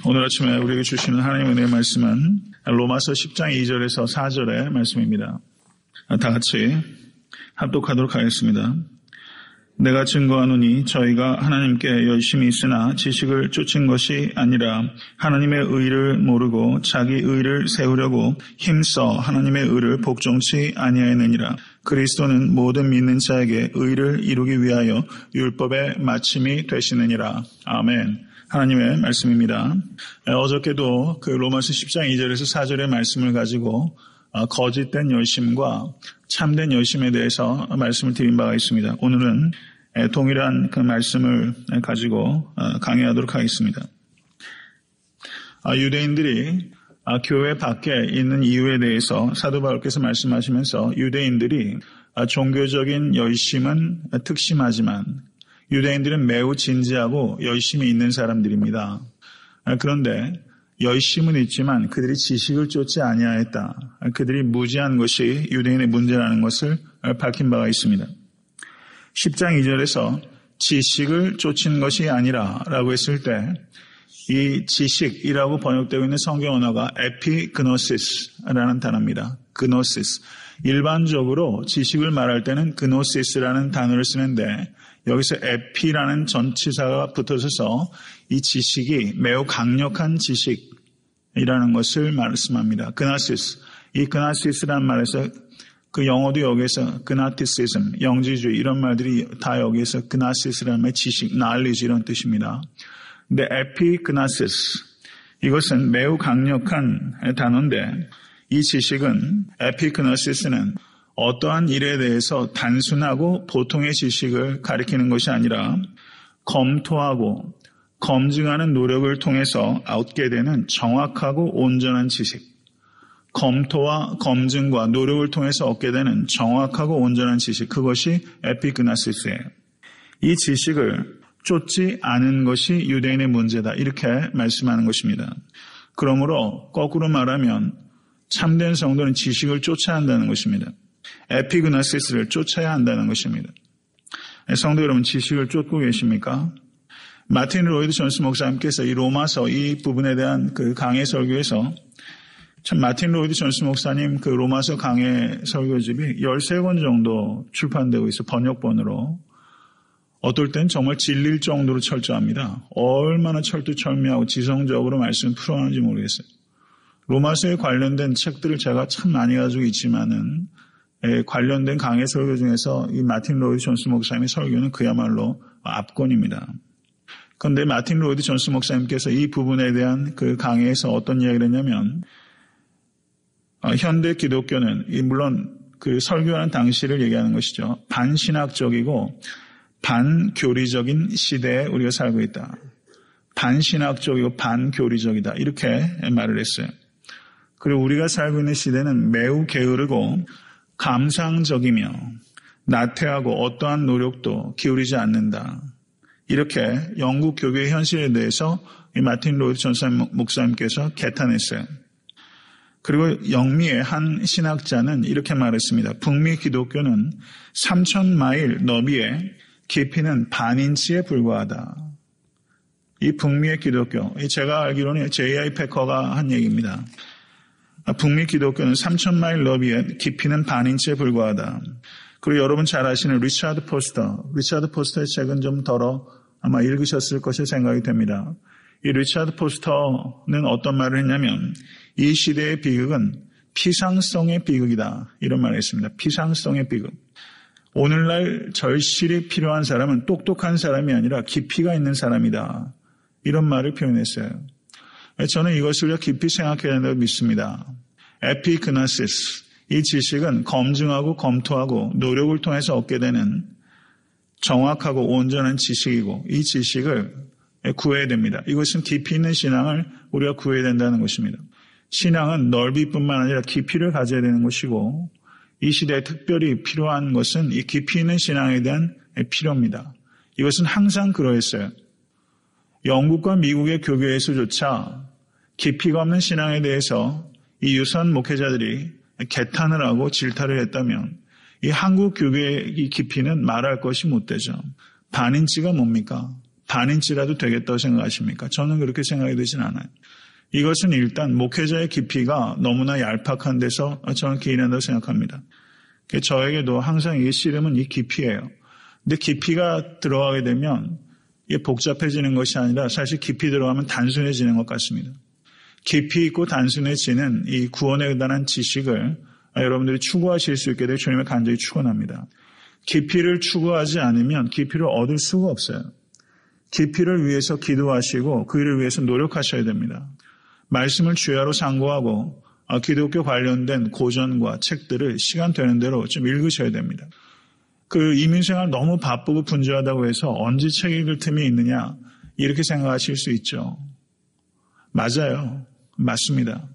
오늘 아침에 우리에게 주시는 하나님의 은혜의 말씀은 로마서 10장 2절에서 4절의 말씀입니다. 다 같이 합독하도록 하겠습니다. 내가 증거하노니 저희가 하나님께 열심히 있으나 지식을 쫓은 것이 아니라 하나님의 의를 모르고 자기 의를 세우려고 힘써 하나님의 의를 복종치 아니하였느니라. 그리스도는 모든 믿는 자에게 의를 이루기 위하여 율법의 마침이 되시느니라. 아멘. 하나님의 말씀입니다. 어저께도 그 로마서 10장 2절에서 4절의 말씀을 가지고 거짓된 열심과 참된 열심에 대해서 말씀을 드린 바가 있습니다. 오늘은 동일한 그 말씀을 가지고 강의하도록 하겠습니다. 유대인들이 교회 밖에 있는 이유에 대해서 사도 바울께서 말씀하시면서 유대인들이 종교적인 열심은 특심하지만 유대인들은 매우 진지하고 열심히 있는 사람들입니다. 그런데 열심은 있지만 그들이 지식을 쫓지 아니하였다. 그들이 무지한 것이 유대인의 문제라는 것을 밝힌 바가 있습니다. 10장 2절에서 지식을 쫓은 것이 아니라 라고 했을 때 이 지식이라고 번역되고 있는 성경 언어가 에피그노시스라는 단어입니다. 그노시스. 일반적으로 지식을 말할 때는 그노시스라는 단어를 쓰는데 여기서 에피라는 전치사가 붙어서 이 지식이 매우 강력한 지식이라는 것을 말씀합니다. 그나시스. 이 그나시스라는 말에서 그 영어도 여기에서 그나티시즘, 영지주의 이런 말들이 다 여기에서 그나시스라는 말 지식, knowledge 이런 뜻입니다. 근데 에피그나시스 이것은 매우 강력한 단어인데 이 지식은 에피그나시스는 어떠한 일에 대해서 단순하고 보통의 지식을 가리키는 것이 아니라 검토하고 검증하는 노력을 통해서 얻게 되는 정확하고 온전한 지식. 검토와 검증과 노력을 통해서 얻게 되는 정확하고 온전한 지식. 그것이 에피그나시스예요. 이 지식을 쫓지 않은 것이 유대인의 문제다. 이렇게 말씀하는 것입니다. 그러므로 거꾸로 말하면 참된 성도는 지식을 쫓아야 한다는 것입니다. 에피그나시스를 쫓아야 한다는 것입니다. 성도 여러분, 지식을 쫓고 계십니까? 마틴 로이드 존스 목사님께서 이 로마서 이 부분에 대한 그 강해 설교에서 참 마틴 로이드 존스 목사님 그 로마서 강해 설교집이 13권 정도 출판되고 있어 번역본으로. 어떨 땐 정말 질릴 정도로 철저합니다. 얼마나 철두철미하고 지성적으로 말씀을 풀어가는지 모르겠어요. 로마서에 관련된 책들을 제가 참 많이 가지고 있지만은 관련된 강해 설교 중에서 이 마틴 로이드 존스 목사님의 설교는 그야말로 압권입니다. 그런데 마틴 로이드 존스 목사님께서 이 부분에 대한 그 강해에서 어떤 이야기를 했냐면 현대 기독교는 물론 그 설교하는 당시를 얘기하는 것이죠. 반신학적이고 반교리적인 시대에 우리가 살고 있다. 반신학적이고 반교리적이다. 이렇게 말을 했어요. 그리고 우리가 살고 있는 시대는 매우 게으르고 감상적이며 나태하고 어떠한 노력도 기울이지 않는다. 이렇게 영국 교회의 현실에 대해서 이 마틴 로이드 존스 목사님께서 개탄했어요. 그리고 영미의 한 신학자는 이렇게 말했습니다. 북미 기독교는 3,000마일 너비에 깊이는 반인치에 불과하다. 이 북미의 기독교, 제가 알기로는 J.I. 패커가 한 얘기입니다. 북미 기독교는 3,000마일 너비에 깊이는 반인치에 불과하다. 그리고 여러분 잘 아시는 리차드 포스터의 책은 좀 덜어 아마 읽으셨을 것이 생각이 됩니다. 이 리차드 포스터는 어떤 말을 했냐면 이 시대의 비극은 피상성의 비극이다. 이런 말을 했습니다. 피상성의 비극. 오늘날 절실히 필요한 사람은 똑똑한 사람이 아니라 깊이가 있는 사람이다. 이런 말을 표현했어요. 저는 이것을 깊이 생각해야 한다고 믿습니다. 에피그나시스, 이 지식은 검증하고 검토하고 노력을 통해서 얻게 되는 정확하고 온전한 지식이고 이 지식을 구해야 됩니다. 이것은 깊이 있는 신앙을 우리가 구해야 된다는 것입니다. 신앙은 넓이뿐만 아니라 깊이를 가져야 되는 것이고 이 시대에 특별히 필요한 것은 이 깊이 있는 신앙에 대한 필요입니다. 이것은 항상 그러했어요. 영국과 미국의 교회에서조차 깊이가 없는 신앙에 대해서 이 유선 목회자들이 개탄을 하고 질타를 했다면 이 한국 교회의 이 깊이는 말할 것이 못 되죠. 반인치가 뭡니까? 반인치라도 되겠다고 생각하십니까? 저는 그렇게 생각이 되진 않아요. 이것은 일단 목회자의 깊이가 너무나 얄팍한 데서 저는 기인한다고 생각합니다. 저에게도 항상 이게 씨름은 이 깊이예요. 근데 깊이가 들어가게 되면 이게 복잡해지는 것이 아니라 사실 깊이 들어가면 단순해지는 것 같습니다. 깊이 있고 단순해지는 이 구원에 관한 지식을 여러분들이 추구하실 수 있게 되길 주님의 간절히 축원합니다. 깊이를 추구하지 않으면 깊이를 얻을 수가 없어요. 깊이를 위해서 기도하시고 그 일을 위해서 노력하셔야 됩니다. 말씀을 주야로 상고하고 기독교 관련된 고전과 책들을 시간 되는 대로 좀 읽으셔야 됩니다. 그 이민생활 너무 바쁘고 분주하다고 해서 언제 책 읽을 틈이 있느냐 이렇게 생각하실 수 있죠. 맞아요. 맞습니다.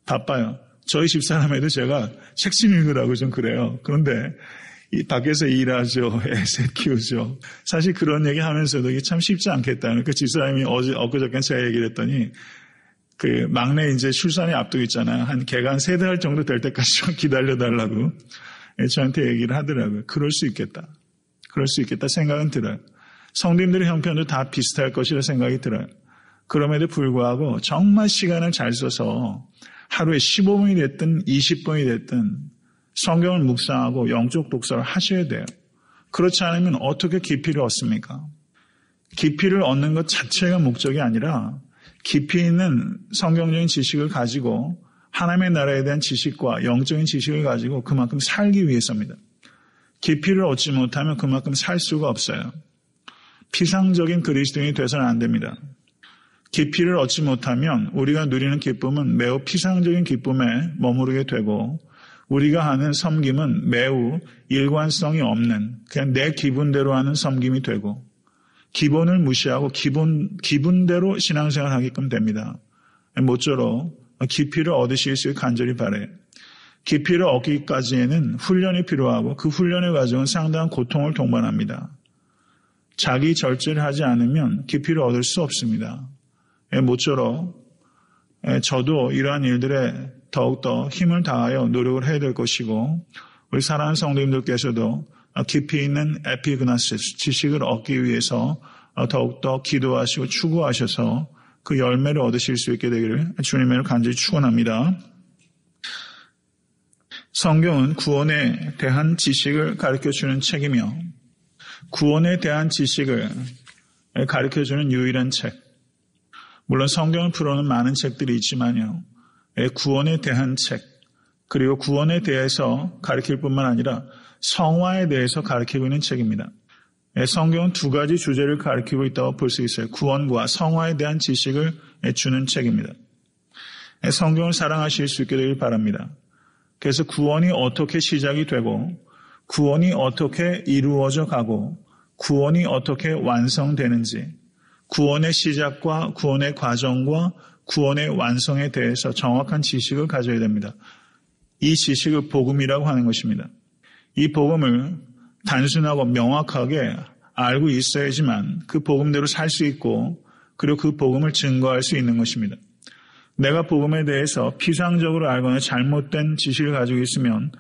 바빠요. 저희 집사람에도 제가 책 좀 읽으라고 좀 그래요. 그런데 밖에서 일하죠. 애새 키우죠. 사실 그런 얘기 하면서도 이게 참 쉽지 않겠다는 그 집사람이 엊그저께 제가 얘기를 했더니 그 막내 이제 출산이 앞두고 있잖아요. 한 걔가 한 3달 정도 될 때까지 좀 기다려달라고 저한테 얘기를 하더라고요. 그럴 수 있겠다. 그럴 수 있겠다 생각은 들어요. 성도님들의 형편도 다 비슷할 것이라 생각이 들어요. 그럼에도 불구하고 정말 시간을 잘 써서 하루에 15분이 됐든 20분이 됐든 성경을 묵상하고 영적 독서를 하셔야 돼요. 그렇지 않으면 어떻게 깊이를 얻습니까? 깊이를 얻는 것 자체가 목적이 아니라 깊이 있는 성경적인 지식을 가지고 하나님의 나라에 대한 지식과 영적인 지식을 가지고 그만큼 살기 위해서입니다. 깊이를 얻지 못하면 그만큼 살 수가 없어요. 피상적인 그리스도인이 돼서는 안 됩니다. 깊이를 얻지 못하면 우리가 누리는 기쁨은 매우 피상적인 기쁨에 머무르게 되고 우리가 하는 섬김은 매우 일관성이 없는 그냥 내 기분대로 하는 섬김이 되고 기본을 무시하고 기분대로 신앙생활을 하게끔 됩니다. 모쪼록 깊이를 얻으실 수 있게 간절히 바라요. 깊이를 얻기까지에는 훈련이 필요하고 그 훈련의 과정은 상당한 고통을 동반합니다. 자기 절제를 하지 않으면 깊이를 얻을 수 없습니다. 모쪼록 저도 이러한 일들에 더욱더 힘을 다하여 노력을 해야 될 것이고 우리 사랑하는 성도님들께서도 깊이 있는 에피그나시스 지식을 얻기 위해서 더욱더 기도하시고 추구하셔서 그 열매를 얻으실 수 있게 되기를 주님을 간절히 축원합니다. 성경은 구원에 대한 지식을 가르쳐주는 책이며 구원에 대한 지식을 가르쳐주는 유일한 책. 물론 성경을 풀어오는 많은 책들이 있지만요. 구원에 대한 책, 그리고 구원에 대해서 가르칠 뿐만 아니라 성화에 대해서 가르치고 있는 책입니다. 성경은 2가지 주제를 가르치고 있다고 볼 수 있어요. 구원과 성화에 대한 지식을 주는 책입니다. 성경을 사랑하실 수 있게 되길 바랍니다. 그래서 구원이 어떻게 시작이 되고 구원이 어떻게 이루어져 가고 구원이 어떻게 완성되는지 구원의 시작과 구원의 과정과 구원의 완성에 대해서 정확한 지식을 가져야 됩니다. 이 지식을 복음이라고 하는 것입니다. 이 복음을 단순하고 명확하게 알고 있어야지만 그 복음대로 살 수 있고 그리고 그 복음을 증거할 수 있는 것입니다. 내가 복음에 대해서 피상적으로 알거나 잘못된 지식을 가지고 있으면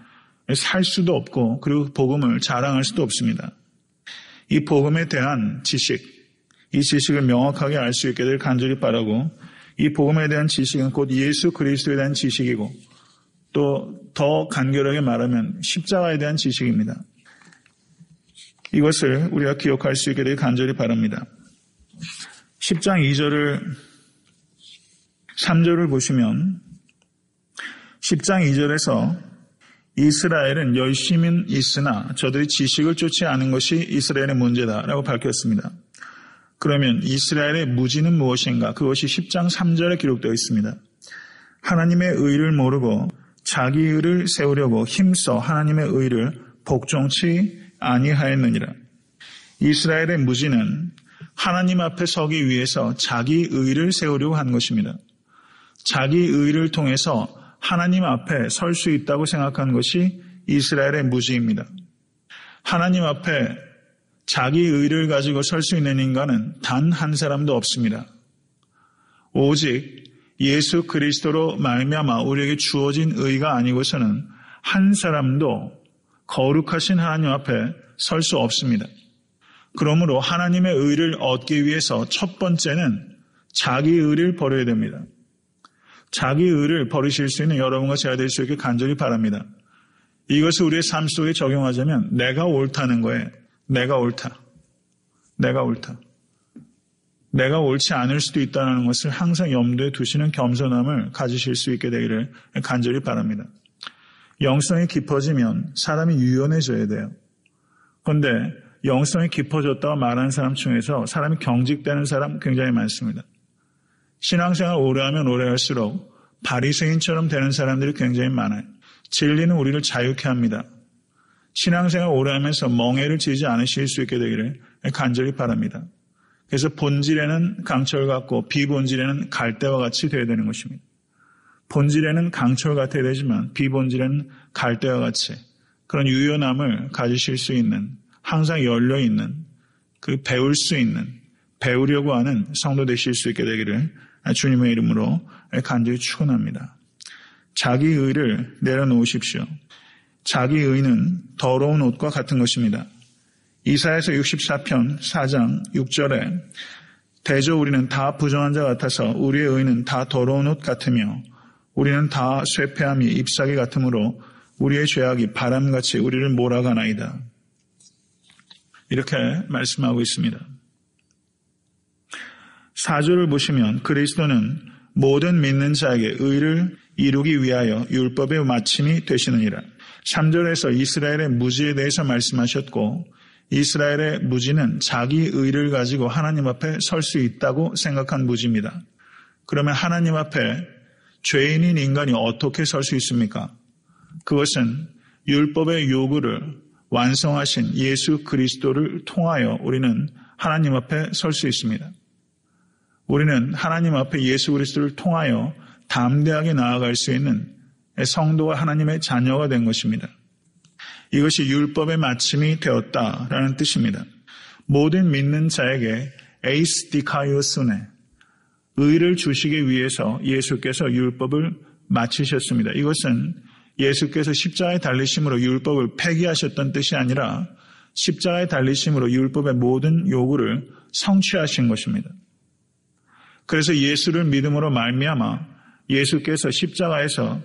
살 수도 없고 그리고 복음을 자랑할 수도 없습니다. 이 복음에 대한 지식, 이 지식을 명확하게 알 수 있게 될 간절히 바라고 이 복음에 대한 지식은 곧 예수 그리스도에 대한 지식이고 또 더 간결하게 말하면 십자가에 대한 지식입니다. 이것을 우리가 기억할 수 있게 되길 간절히 바랍니다. 10장 2절을 3절을 보시면 10장 2절에서 이스라엘은 열심은 있으나 저들이 지식을 쫓지 않은 것이 이스라엘의 문제다라고 밝혔습니다. 그러면 이스라엘의 무지는 무엇인가? 그것이 10장 3절에 기록되어 있습니다. 하나님의 의를 모르고 자기 의를 세우려고 힘써 하나님의 의를 복종치 아니하였느니라. 이스라엘의 무지는 하나님 앞에 서기 위해서 자기 의를 세우려고 한 것입니다. 자기 의를 통해서 하나님 앞에 설 수 있다고 생각한 것이 이스라엘의 무지입니다. 하나님 앞에 자기 의를 가지고 설 수 있는 인간은 단 한 사람도 없습니다. 오직 예수 그리스도로 말미암아 우리에게 주어진 의가 아니고서는 한 사람도 거룩하신 하나님 앞에 설 수 없습니다. 그러므로 하나님의 의를 얻기 위해서 첫 번째는 자기 의를 버려야 됩니다. 자기 의를 버리실 수 있는 여러분과 제가 될 수 있게 간절히 바랍니다. 이것을 우리의 삶 속에 적용하자면 내가 옳다는 거예요. 내가 옳다. 내가 옳다. 내가 옳지 않을 수도 있다는 것을 항상 염두에 두시는 겸손함을 가지실 수 있게 되기를 간절히 바랍니다. 영성이 깊어지면 사람이 유연해져야 돼요. 그런데 영성이 깊어졌다고 말하는 사람 중에서 사람이 경직되는 사람 굉장히 많습니다. 신앙생활 오래하면 오래할수록 바리새인처럼 되는 사람들이 굉장히 많아요. 진리는 우리를 자유케 합니다. 신앙생활 오래하면서 멍해를 지지 않으실 수 있게 되기를 간절히 바랍니다. 그래서 본질에는 강철 같고 비본질에는 갈대와 같이 되어야 되는 것입니다. 본질에는 강철 같아야 되지만 비본질에는 갈대와 같이 그런 유연함을 가지실 수 있는, 항상 열려있는, 그 배울 수 있는, 배우려고 하는 성도 되실 수 있게 되기를 주님의 이름으로 간절히 축원합니다. 자기 의를 내려놓으십시오. 자기 의는 더러운 옷과 같은 것입니다. 이사야서 64편 4장 6절에 대저 우리는 다 부정한 자 같아서 우리의 의는 다 더러운 옷 같으며 우리는 다 쇠폐함이 잎사귀 같으므로 우리의 죄악이 바람같이 우리를 몰아가나이다. 이렇게 말씀하고 있습니다. 4절을 보시면 그리스도는 모든 믿는 자에게 의를 이루기 위하여 율법의 마침이 되시느니라. 3절에서 이스라엘의 무지에 대해서 말씀하셨고 이스라엘의 무지는 자기 의를 가지고 하나님 앞에 설 수 있다고 생각한 무지입니다. 그러면 하나님 앞에 죄인인 인간이 어떻게 설 수 있습니까? 그것은 율법의 요구를 완성하신 예수 그리스도를 통하여 우리는 하나님 앞에 설 수 있습니다. 우리는 하나님 앞에 예수 그리스도를 통하여 담대하게 나아갈 수 있는 성도와 하나님의 자녀가 된 것입니다. 이것이 율법의 마침이 되었다라는 뜻입니다. 모든 믿는 자에게 에이스 디카이오스네, 의를 주시기 위해서 예수께서 율법을 마치셨습니다. 이것은 예수께서 십자가에 달리심으로 율법을 폐기하셨던 뜻이 아니라 십자가에 달리심으로 율법의 모든 요구를 성취하신 것입니다. 그래서 예수를 믿음으로 말미암아 예수께서 십자가에서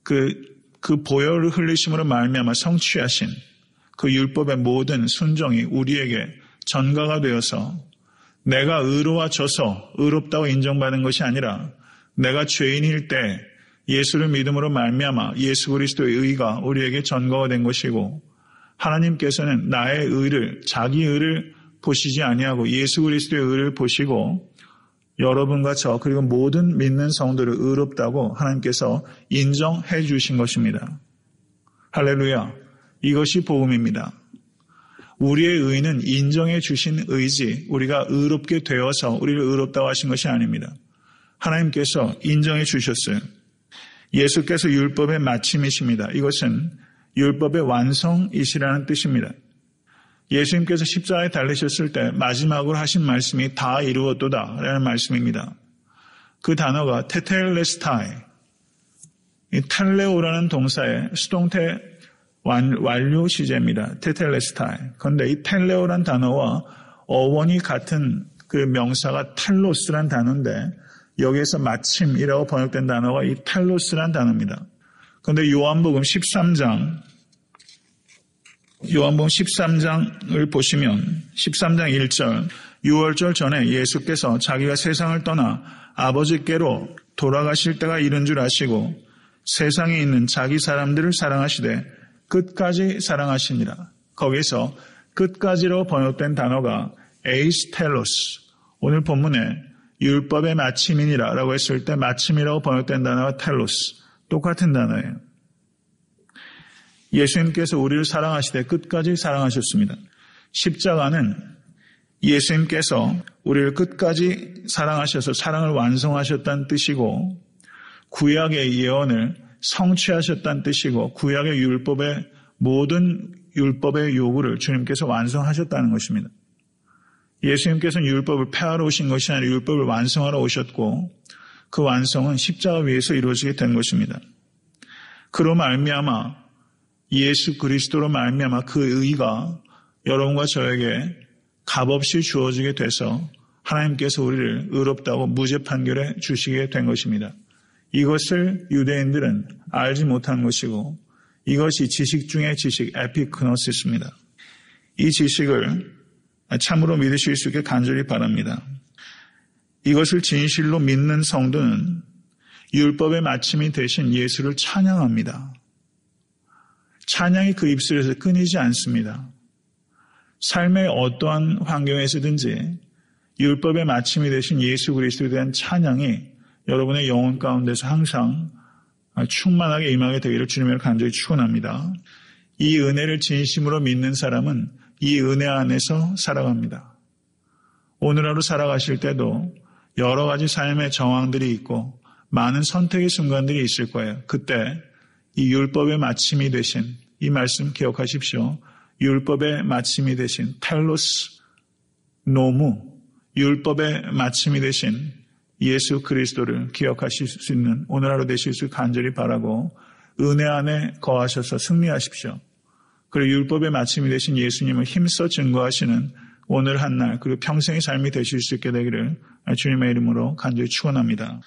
그 보혈을 흘리심으로 말미암아 성취하신 그 율법의 모든 순종이 우리에게 전가가 되어서 내가 의로워져서 의롭다고 인정받은 것이 아니라 내가 죄인일 때 예수를 믿음으로 말미암아 예수 그리스도의 의가 우리에게 전가가 된 것이고 하나님께서는 나의 의를 자기 의를 보시지 아니하고 예수 그리스도의 의를 보시고 여러분과 저 그리고 모든 믿는 성도를 의롭다고 하나님께서 인정해 주신 것입니다. 할렐루야. 이것이 복음입니다. 우리의 의는 인정해 주신 의지, 우리가 의롭게 되어서 우리를 의롭다고 하신 것이 아닙니다. 하나님께서 인정해 주셨어요. 예수께서 율법의 마침이십니다. 이것은 율법의 완성이시라는 뜻입니다. 예수님께서 십자가에 달리셨을 때 마지막으로 하신 말씀이 다 이루었도다 라는 말씀입니다. 그 단어가 테텔레스타이, 이 텔레오라는 동사의 수동태 완료 시제입니다. 테텔레스타이. 그런데 이 텔레오라는 단어와 어원이 같은 그 명사가 텔로스라는 단어인데 여기에서 마침이라고 번역된 단어가 이 텔로스라는 단어입니다. 그런데 요한복음 13장을 보시면 13장 1절 6월절 전에 예수께서 자기가 세상을 떠나 아버지께로 돌아가실 때가 이른 줄 아시고 세상에 있는 자기 사람들을 사랑하시되 끝까지 사랑하시니라. 거기서 끝까지로 번역된 단어가 에이스텔로스, 오늘 본문에 율법의 마침이니라 라고 했을 때 마침이라고 번역된 단어가 텔로스, 똑같은 단어예요. 예수님께서 우리를 사랑하시되 끝까지 사랑하셨습니다. 십자가는 예수님께서 우리를 끝까지 사랑하셔서 사랑을 완성하셨다는 뜻이고 구약의 예언을 성취하셨다는 뜻이고 구약의 율법의 모든 율법의 요구를 주님께서 완성하셨다는 것입니다. 예수님께서는 율법을 폐하러 오신 것이 아니라 율법을 완성하러 오셨고 그 완성은 십자가 위에서 이루어지게 된 것입니다. 그로 말미암아 예수 그리스도로 말미암아 그 의가 여러분과 저에게 값없이 주어지게 돼서 하나님께서 우리를 의롭다고 무죄 판결해 주시게 된 것입니다. 이것을 유대인들은 알지 못한 것이고 이것이 지식 중의 지식, 에피그노시스입니다. 이 지식을 참으로 믿으실 수 있게 간절히 바랍니다. 이것을 진실로 믿는 성도는 율법의 마침이 되신 예수를 찬양합니다. 찬양이 그 입술에서 끊이지 않습니다. 삶의 어떠한 환경에서든지 율법의 마침이 되신 예수 그리스도에 대한 찬양이 여러분의 영혼 가운데서 항상 충만하게 임하게 되기를 주님을 간절히 축원합니다. 이 은혜를 진심으로 믿는 사람은 이 은혜 안에서 살아갑니다. 오늘 하루 살아가실 때도 여러 가지 삶의 정황들이 있고 많은 선택의 순간들이 있을 거예요. 그때 이 율법의 마침이 되신 이 말씀 기억하십시오. 율법의 마침이 되신 텔로스 노무, 율법의 마침이 되신 예수 그리스도를 기억하실 수 있는 오늘 하루 되실 수 간절히 바라고 은혜 안에 거하셔서 승리하십시오. 그리고 율법의 마침이 되신 예수님을 힘써 증거하시는 오늘 한날 그리고 평생의 삶이 되실 수 있게 되기를 주님의 이름으로 간절히 축원합니다.